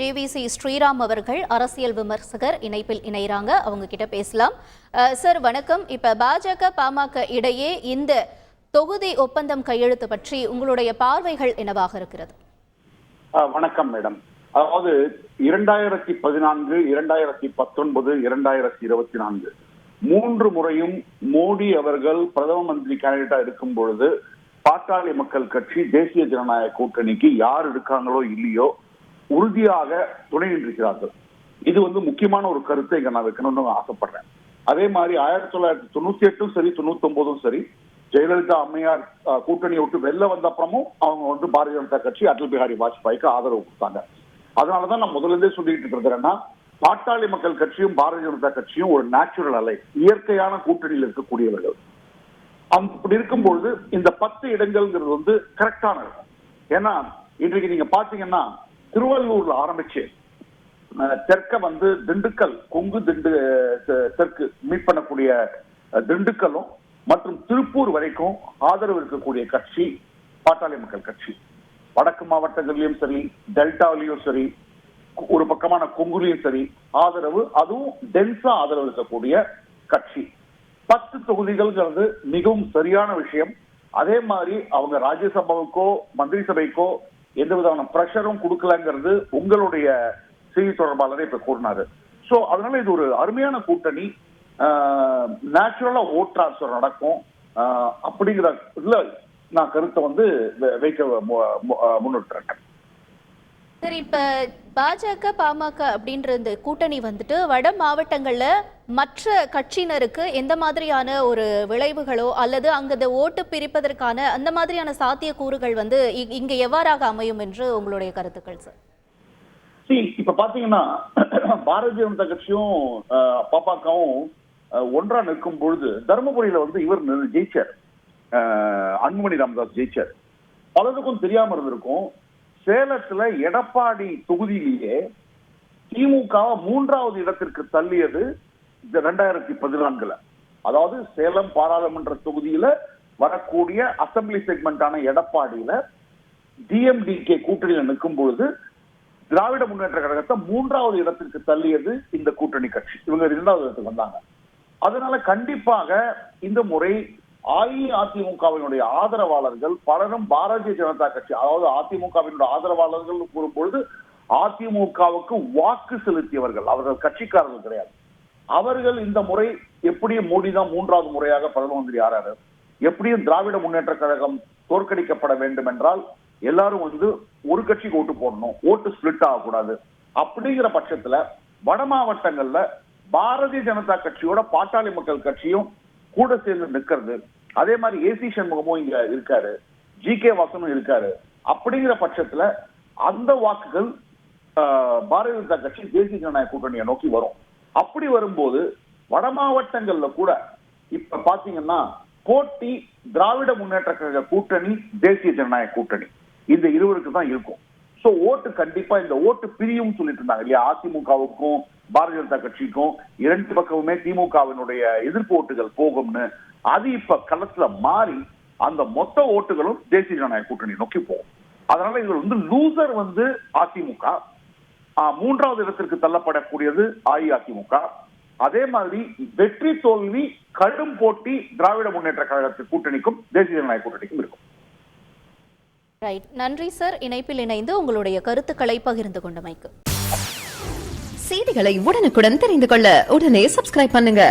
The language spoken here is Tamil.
ஜேவிசி ஸ்ரீராம் அவர்கள் அரசியல் விமர்சகர் இணைப்பில் இணைகிறாங்க. அவங்க கிட்ட பேசலாம். சார் வணக்கம். இப்ப பாஜக பாமக இடையே இந்த தொகுதி ஒப்பந்தம் கையெழுத்து பற்றி உங்களுடைய பார்வைகள் என்னவாக இருக்கிறது? வணக்கம் மேடம். அதாவது 2014, 2019, 2024 3 முறையும் மோடி அவர்கள் பிரதம மந்திரி கேண்டிடேட்டா இருக்கும் பொழுது பாட்டாளி மக்கள் கட்சி தேசிய ஜனநாயக கூட்டணிக்கு யார் இருக்காங்களோ இல்லையோ உறுதியாக துணை நின்றிருக்கிறார்கள். இது முக்கியமான ஒரு கருத்தை இங்க நான் வைக்கணும்னு ஆசைப்படுறேன். அதே மாதிரி 1998 சரி 99 சரி ஜெயலலிதா அம்மையார் கூட்டணியை விட்டு வெளில வந்த அப்புறமும் அவங்க பாரதிய ஜனதா கட்சி அடல் பிஹாரி வாஜ்பாய்க்கு ஆதரவு கொடுத்தாங்க. அதனாலதான் நான் முதல்ல இருந்தே சொல்லிட்டு இருக்கிறேன்னா பாட்டாளி மக்கள் கட்சியும் பாரதிய ஜனதா கட்சியும் ஒரு நேச்சுரல் அலை, இயற்கையான கூட்டணியில் இருக்கக்கூடியவர்கள். அப்படி இருக்கும்பொழுது இந்த 10 இடங்கள்ங்கிறது கரெக்டானது. ஏன்னா இன்றைக்கு நீங்க பாத்தீங்கன்னா திருவள்ளூர்ல ஆரம்பிச்சு தெற்க திண்டுக்கல், கொங்கு தெற்கு மீட் பண்ணக்கூடிய திண்டுக்கலும் மற்றும் திருப்பூர் வரைக்கும் ஆதரவு இருக்கக்கூடிய கட்சி பாட்டாளி மக்கள் கட்சி. வடக்கு மாவட்டங்களிலும் சரி, டெல்டாவிலையும் சரி, ஒரு பக்கமான கொங்குலையும் சரி ஆதரவு, அதுவும் டென்ஸா ஆதரவு இருக்கக்கூடிய கட்சி. 10 தொகுதிகள்ங்கிறது மிகவும் சரியான விஷயம். அதே மாதிரி அவங்க ராஜ்யசபாவுக்கோ மந்திரி சபைக்கோ எந்த விதமான பிரஷரும் கொடுக்கலங்கிறது உங்களுடைய செய்தி தொடர்பாளரே இப்ப கூறினாரு. சோ அதனால இது ஒரு அருமையான கூட்டணி. நேச்சுரலா ஓட் டிரான்ஸ்பர் நடக்கும் அப்படிங்கிற நான் கருத்தை வைக்க முன்னிட்டு. சரி, இப்ப பாஜக பாமக அப்படின்ற இந்த கூட்டணி வட மாவட்டங்கள்ல மற்ற கட்சியினருக்கு எந்த மாதிரியான ஒரு விளைவுகளோ அல்லது அங்க ஓட்டு பிரிப்பதற்கான அந்த மாதிரியான சாத்திய கூறுகள் இங்க எவ்வாறாக அமையும் என்று உங்களுடைய கருத்துக்கள் சார்? இப்ப பாத்தீங்கன்னா பாரதிய ஜனதா கட்சியும் பாமகவும் ஒன்றா நிற்கும் பொழுது தர்மபுரியில இவர் ஜெயிச்சார், அன்புமணி ராமதாஸ் ஜெயிச்சார். பலருக்கும் தெரியாம இருந்திருக்கும், சேலத்துல எடப்பாடி தொகுதியிலேயே திமுக 3வது இடத்திற்கு தள்ளியது 2014. அதாவது சேலம் பாராளுமன்ற தொகுதியில வரக்கூடிய அசம்பிளி செக்மெண்டான எடப்பாடியில டிஎம்டிகே கூட்டணியில் நிற்கும் பொழுது திராவிட முன்னேற்ற கழகத்தை 3வது இடத்திற்கு தள்ளியது இந்த கூட்டணி கட்சி. இவங்க 2வது இடத்துக்கு வந்தாங்க. அதனால கண்டிப்பாக இந்த முறை அஇஅதிமுகவினுடைய ஆதரவாளர்கள் பலரும் பாரதிய ஜனதா கட்சி, அதாவது அதிமுகவினுடைய ஆதரவாளர்கள் கூறும்பொழுது அதிமுகவுக்கு வாக்கு செலுத்தியவர்கள், அவர்கள் கட்சிக்காரர்கள் கிடையாது. அவர்கள் இந்த முறை எப்படியும் மோடி தான் 3வது முறையாக பிரதம மந்திரி ஆறாரு, எப்படியும் திராவிட முன்னேற்ற கழகம் தோற்கடிக்கப்பட வேண்டும் என்றால் எல்லாரும் ஒரு கட்சிக்கு ஓட்டு போடணும், ஓட்டு ஸ்பிளிட் ஆகக்கூடாது. அப்படிங்கிற பட்சத்துல வட மாவட்டங்கள்ல பாரதிய ஜனதா கட்சியோட பாட்டாளி மக்கள் கட்சியும் கூட சேர்ந்து நிற்கிறது. அதே மாதிரி ஏசி சண்முகமும் இங்க இருக்காரு, ஜி.கே. வாசனும் இருக்காரு. அப்படிங்கிற பட்சத்துல அந்த வாக்குகள் பாரதிய ஜனதா கட்சி தேசிய ஜனநாயக கூட்டணியை நோக்கி வரும். அப்படி வரும்போது வட மாவட்டங்கள்ல கூட இப்ப பாத்தீங்கன்னா போட்டி திராவிட முன்னேற்ற கழக கூட்டணி, தேசிய ஜனநாயக கூட்டணி, இந்த இருவருக்கு தான் இருக்கும். சோ ஓட்டு கண்டிப்பா இந்த ஓட்டு பிரியும் சொல்லிட்டு இருந்தாங்க இல்லையா, அதிமுகவுக்கும் பாரதிய ஜனதா கட்சிக்கும் 2 பக்கமுமே திமுகவினுடைய எதிர்ப்பு ஓட்டுகள் போகும்னு. அது இப்ப களத்துல மாறி அந்த மொத்த ஓட்டுகளும் தேசிய ஜனநாயக கூட்டணி நோக்கி போகும். அதனால இவர் லூசர் அதிமுக, 3வது இடத்திற்கு தள்ளப்படக்கூடியது அஇஅதிமுக. அதே மாதிரி வெற்றி தோல்வி கடும் போட்டி திராவிட முன்னேற்ற கழகத்தின் கூட்டணிக்கும் தேசிய ஜனநாயக கூட்டணிக்கும் இருக்கும். ரைட், நன்றி சார். இணைப்பில் இணைந்து உங்களுடைய கருத்துக்களை பகிர்ந்து கொண்டமைக்கு. செய்திகளை உடனுக்குடன் தெரிந்து கொள்ள உடனே சப்ஸ்கிரைப் பண்ணுங்க.